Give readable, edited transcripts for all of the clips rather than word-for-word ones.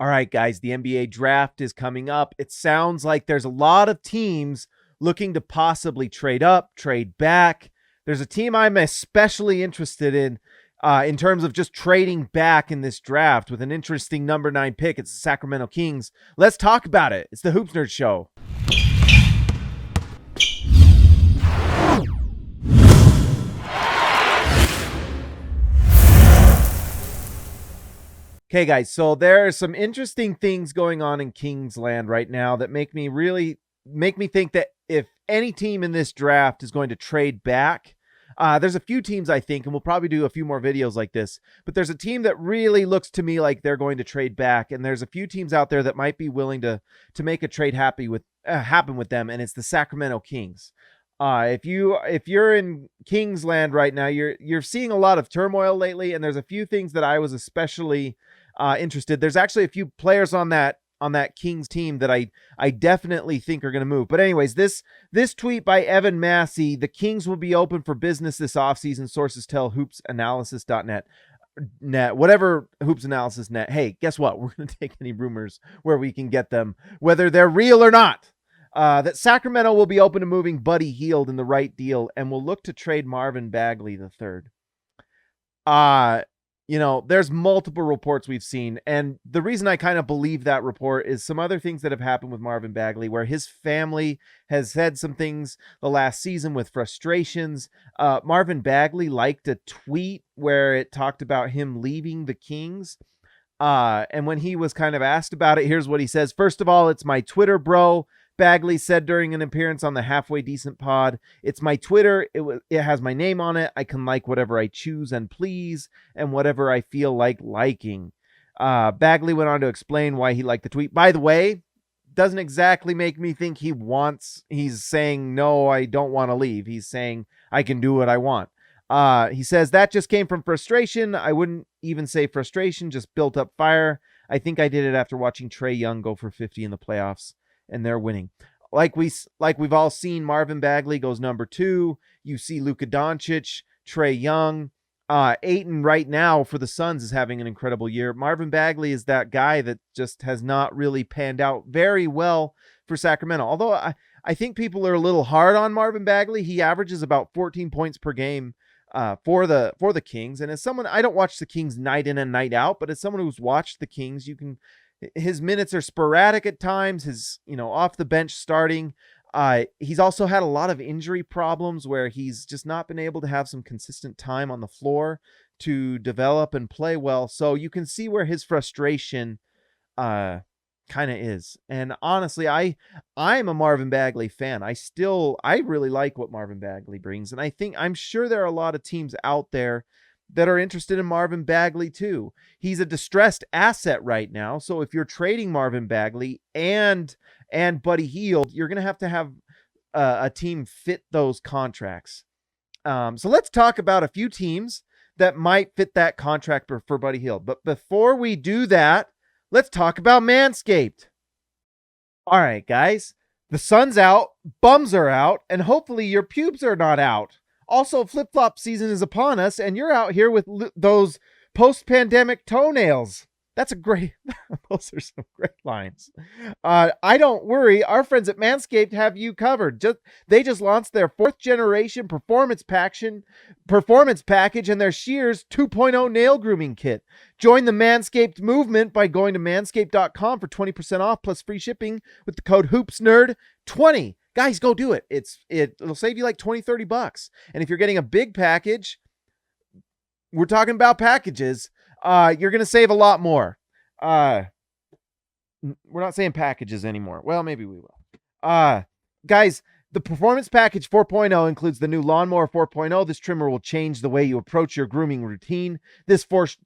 All right, guys, the NBA draft is coming up. It sounds like there's a lot of teams looking to possibly trade up, trade back. There's a team I'm especially interested in terms of just trading back in this draft with an interesting number 9 pick. It's the Sacramento Kings. Let's talk about it. It's the Hoops Nerd Show. Okay, guys, so there are some interesting things going on in Kingsland right now that make me think that if any team in this draft is going to trade back, there's a few teams I think, and we'll probably do a few more videos like this, but there's a team that really looks to me like they're going to trade back, and there's a few teams out there that might be willing to make a trade happen with them, and it's the Sacramento Kings. If you're in Kingsland right now, you're seeing a lot of turmoil lately, and there's a few things that I was especially interested. There's actually a few players on that Kings team that I definitely think are going to move. But anyways, this tweet by Evan Massey: the Kings will be open for business this offseason, sources tell hoopsanalysis.net. Whatever Hoops Analysis Net. Hey, guess what? We're going to take any rumors where we can get them, whether they're real or not. That Sacramento will be open to moving Buddy Hield in the right deal and will look to trade Marvin Bagley III. There's multiple reports we've seen, and the reason I kind of believe that report is some other things that have happened with Marvin Bagley, where his family has said some things the last season with frustrations. Marvin Bagley liked a tweet where it talked about him leaving the Kings. And when he was kind of asked about it, here's what he says. First of all, it's my Twitter, bro. Bagley said during an appearance on the Halfway Decent pod, "It's my Twitter. It has my name on it. I can like whatever I choose and please, and whatever I feel like liking." Bagley went on to explain why he liked the tweet. By the way, doesn't exactly make me think he's saying, no, I don't want to leave. He's saying, I can do what I want. He says, that just came from frustration. I wouldn't even say frustration, just built up fire. I think I did it after watching Trae Young go for 50 in the playoffs. And they're winning. Like we've all seen, Marvin Bagley goes number 2. You see Luka Doncic, Trae Young, Ayton right now for the Suns is having an incredible year. Marvin Bagley is that guy that just has not really panned out very well for Sacramento. Although I think people are a little hard on Marvin Bagley. He averages about 14 points per game for the Kings. And as someone, I don't watch the Kings night in and night out, but as someone who's watched the Kings, his minutes are sporadic at times. His, off the bench starting. He's also had a lot of injury problems where he's just not been able to have some consistent time on the floor to develop and play well. So you can see where his frustration kind of is. And honestly, I'm a Marvin Bagley fan. I really like what Marvin Bagley brings. And I'm sure there are a lot of teams out there that are interested in Marvin Bagley too. He's a distressed asset right now. So if you're trading Marvin Bagley and Buddy Hield, you're going to have a team fit those contracts. So let's talk about a few teams that might fit that contract for Buddy Hield. But before we do that, let's talk about Manscaped. All right, guys, the sun's out, bums are out, and hopefully your pubes are not out. Also, flip-flop season is upon us, and you're out here with those post-pandemic toenails. Those are some great lines. I don't worry. Our friends at Manscaped have you covered. They just launched their 4th generation performance package and their Shears 2.0 nail grooming kit. Join the Manscaped movement by going to manscaped.com for 20% off plus free shipping with the code HoopsNerd20. Guys, go do it. It'll save you like $20-$30. And if you're getting a big package, we're talking about packages, you're going to save a lot more. We're not saying packages anymore. Well, maybe we will. Guys, the Performance Package 4.0 includes the new Lawnmower 4.0. This trimmer will change the way you approach your grooming routine. This fourth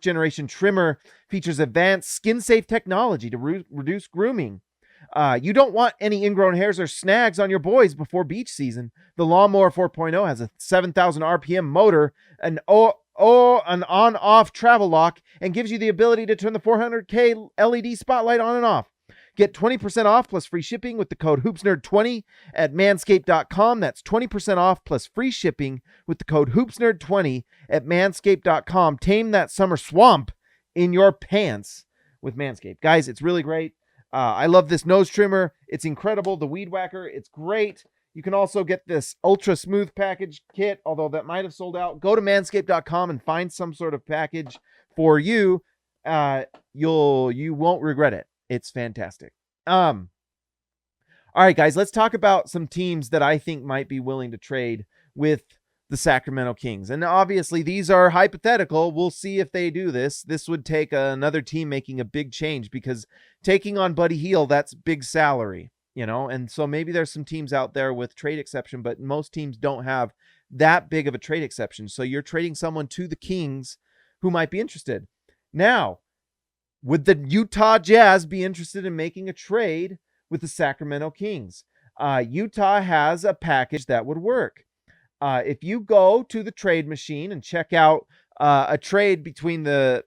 generation trimmer features advanced skin-safe technology to reduce grooming. You don't want any ingrown hairs or snags on your boys before beach season. The Lawnmower 4.0 has a 7,000 RPM motor, an on-off travel lock, and gives you the ability to turn the 400K LED spotlight on and off. Get 20% off plus free shipping with the code HoopsNerd20 at manscaped.com. That's 20% off plus free shipping with the code HoopsNerd20 at manscaped.com. Tame that summer swamp in your pants with Manscaped. Guys, it's really great. I love this nose trimmer. It's incredible. The Weed Whacker, it's great. You can also get this ultra smooth package kit, although that might have sold out. Go to manscaped.com and find some sort of package for you. You won't regret it. It's fantastic. All right, guys, let's talk about some teams that I think might be willing to trade with the Sacramento Kings. And obviously these are hypothetical. We'll see if they do this. This would take another team making a big change, because taking on Buddy Hield, that's big salary, and so maybe there's some teams out there with trade exception, but most teams don't have that big of a trade exception. So you're trading someone to the Kings who might be interested. Now, would the Utah Jazz be interested in making a trade with the Sacramento Kings? Utah has a package that would work. If you go to the trade machine and check out a trade between the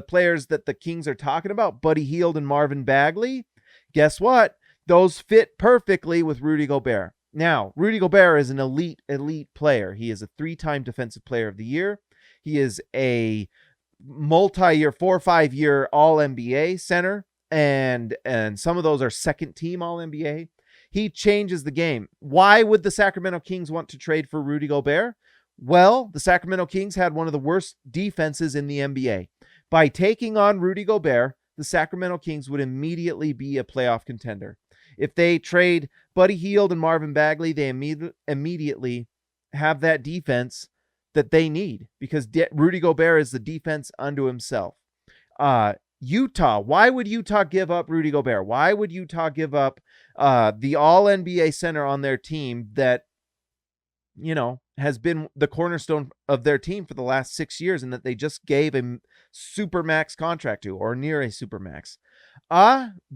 players that the Kings are talking about, Buddy Hield and Marvin Bagley, guess what? Those fit perfectly with Rudy Gobert. Now, Rudy Gobert is an elite player. He is a 3-time Defensive Player of the Year. He is a multi-year, 4 or 5 year All-NBA center, and some of those are second-team All-NBA. He changes the game. Why would the Sacramento Kings want to trade for Rudy Gobert? Well, the Sacramento Kings had one of the worst defenses in the NBA. By taking on Rudy Gobert, the Sacramento Kings would immediately be a playoff contender. If they trade Buddy Hield and Marvin Bagley, they immediately have that defense that they need, because Rudy Gobert is the defense unto himself. Utah, why would Utah give up Rudy Gobert? Why would Utah give up the All-NBA center on their team that, has been the cornerstone of their team for the last 6 years, and that they just gave a supermax contract to, or near a supermax?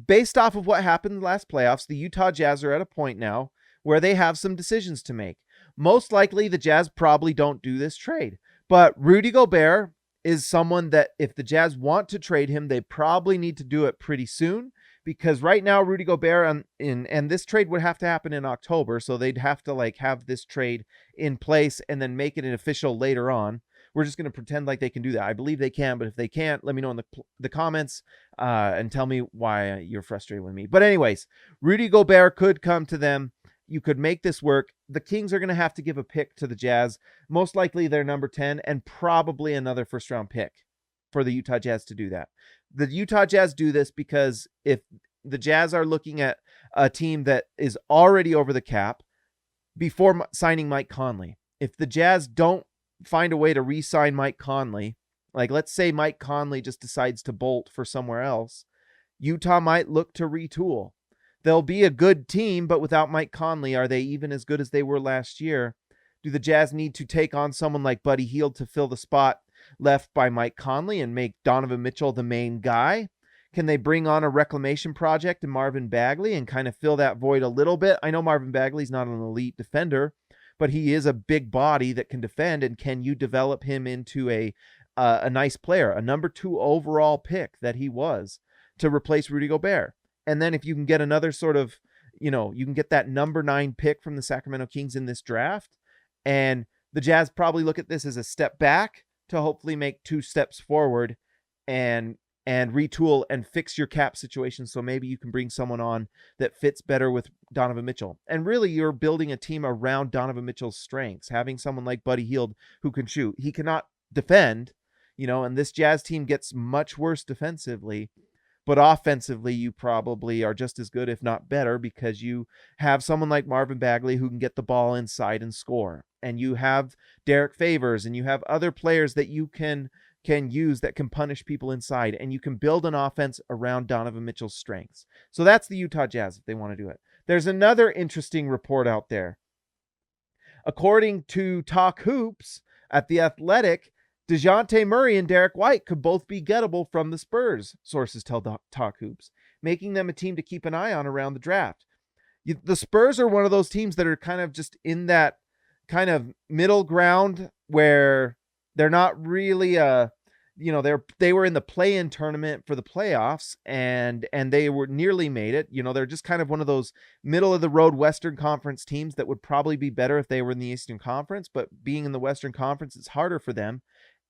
Based off of what happened last playoffs, the Utah Jazz are at a point now where they have some decisions to make. Most likely, the Jazz probably don't do this trade, but Rudy Gobert is someone that if the Jazz want to trade him, they probably need to do it pretty soon, because right now Rudy Gobert and this trade would have to happen in October, so they'd have to have this trade in place and then make it an official later on. We're just going to pretend like they can do that. I believe they can, but if they can't, let me know in the comments and tell me why you're frustrated with me. But anyways, Rudy Gobert could come to them. You could make this work. The Kings are going to have to give a pick to the Jazz, most likely their number 10, and probably another first-round pick for the Utah Jazz to do that. The Utah Jazz do this because if the Jazz are looking at a team that is already over the cap before signing Mike Conley, if the Jazz don't find a way to re-sign Mike Conley, like let's say Mike Conley just decides to bolt for somewhere else, Utah might look to retool. They'll be a good team, but without Mike Conley, are they even as good as they were last year? Do the Jazz need to take on someone like Buddy Hield to fill the spot left by Mike Conley and make Donovan Mitchell the main guy? Can they bring on a reclamation project in Marvin Bagley and kind of fill that void a little bit? I know Marvin Bagley's not an elite defender, but he is a big body that can defend. And can you develop him into a nice player, a number 2 overall pick that he was, to replace Rudy Gobert? And then if you can get another sort of, you can get that number 9 pick from the Sacramento Kings in this draft, and the Jazz probably look at this as a step back to hopefully make 2 steps forward and retool and fix your cap situation. So maybe you can bring someone on that fits better with Donovan Mitchell. And really, you're building a team around Donovan Mitchell's strengths, having someone like Buddy Hield who can shoot. He cannot defend, and this Jazz team gets much worse defensively. But offensively, you probably are just as good, if not better, because you have someone like Marvin Bagley who can get the ball inside and score. And you have Derek Favors, and you have other players that you can use that can punish people inside. And you can build an offense around Donovan Mitchell's strengths. So that's the Utah Jazz if they want to do it. There's another interesting report out there. According to Talk Hoops at The Athletic, DeJounte Murray and Derek White could both be gettable from the Spurs, sources tell Talk Hoops, making them a team to keep an eye on around the draft. The Spurs are one of those teams that are kind of just in that kind of middle ground where they're not really they were in the play-in tournament for the playoffs and they were nearly made it. They're just kind of one of those middle of the road Western Conference teams that would probably be better if they were in the Eastern Conference, but being in the Western Conference, it's harder for them.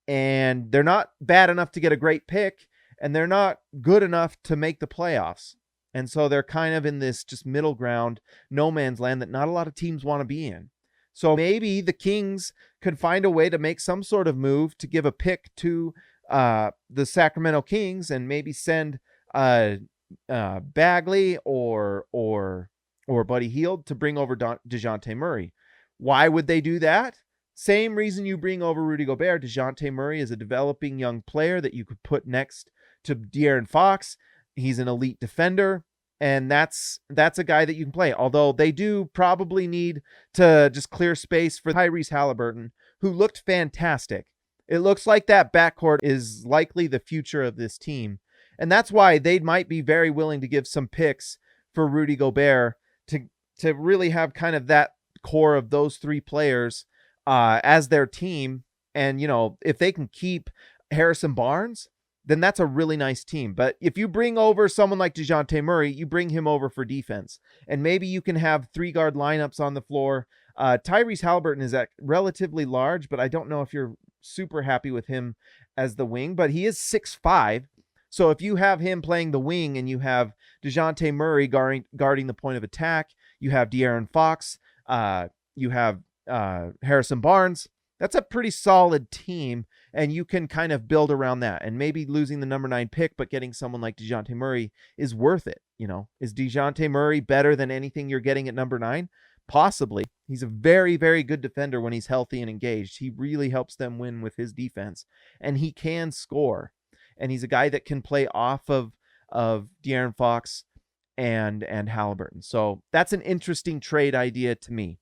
And they're not bad enough to get a great pick, and they're not good enough to make the playoffs. And so they're kind of in this just middle ground, no man's land that not a lot of teams want to be in. So maybe the Kings could find a way to make some sort of move to give a pick to the Sacramento Kings and maybe send Bagley or Buddy Hield to bring over DeJounte Murray. Why would they do that? Same reason you bring over Rudy Gobert. DeJounte Murray is a developing young player that you could put next to De'Aaron Fox. He's an elite defender, and that's a guy that you can play. Although they do probably need to just clear space for Tyreese Halliburton, who looked fantastic. It looks like that backcourt is likely the future of this team. And that's why they might be very willing to give some picks for Rudy Gobert to really have kind of that core of those three players as their team. And, if they can keep Harrison Barnes, then that's a really nice team. But if you bring over someone like DeJounte Murray, you bring him over for defense. And maybe you can have 3-guard lineups on the floor. Tyreese Halliburton is relatively large, but I don't know if you're super happy with him as the wing. But he is 6'5". So if you have him playing the wing and you have DeJounte Murray guarding the point of attack, you have De'Aaron Fox, you have Harrison Barnes, that's a pretty solid team, and you can kind of build around that. And maybe losing the number 9 pick, but getting someone like DeJounte Murray is worth it. Is DeJounte Murray better than anything you're getting at number 9? Possibly. He's a very, very good defender when he's healthy and engaged. He really helps them win with his defense, and he can score. And he's a guy that can play off of De'Aaron Fox and Halliburton. So that's an interesting trade idea to me.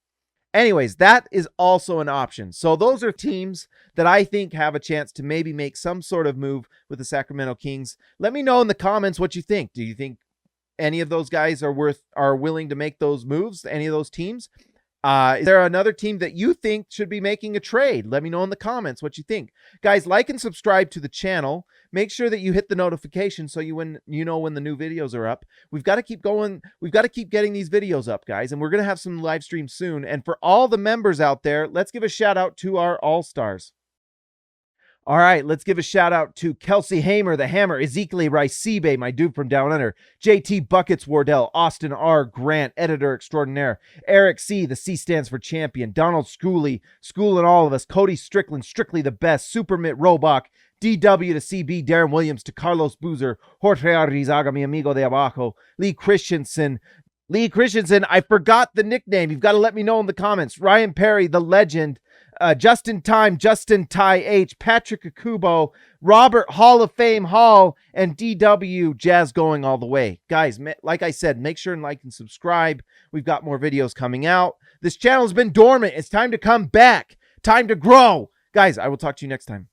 Anyways, that is also an option. So those are teams that I think have a chance to maybe make some sort of move with the Sacramento Kings. Let me know in the comments what you think. Do you think any of those guys are willing to make those moves? Any of those teams? Is there another team that you think should be making a trade? Let me know in the comments what you think. Guys, like and subscribe to the channel. Make sure that you hit the notification so when the new videos are up. We've got to keep going. We've got to keep getting these videos up, guys, and we're going to have some live streams soon. And for all the members out there, let's give a shout out to our All-Stars. All right, let's give a shout out to Kelsey Hamer, the Hammer, Ezekiel Raisibe, my dude from Down Under, JT Buckets Wardell, Austin R. Grant, editor extraordinaire, Eric C., the C stands for champion, Donald Schooley, schooling all of us, Cody Strickland, strictly the best, Supermit Robach, DW to CB, Darren Williams to Carlos Boozer, Jorge Arrizaga, mi amigo de abajo, Lee Christensen, I forgot the nickname. You've got to let me know in the comments. Ryan Perry, the legend. Justin Time, Justin Ty H, Patrick Akubo, Robert Hall of Fame Hall, and DW Jazz going all the way. Guys, like I said, make sure and like and subscribe. We've got more videos coming out. This channel has been dormant. It's time to come back. Time to grow. Guys, I will talk to you next time.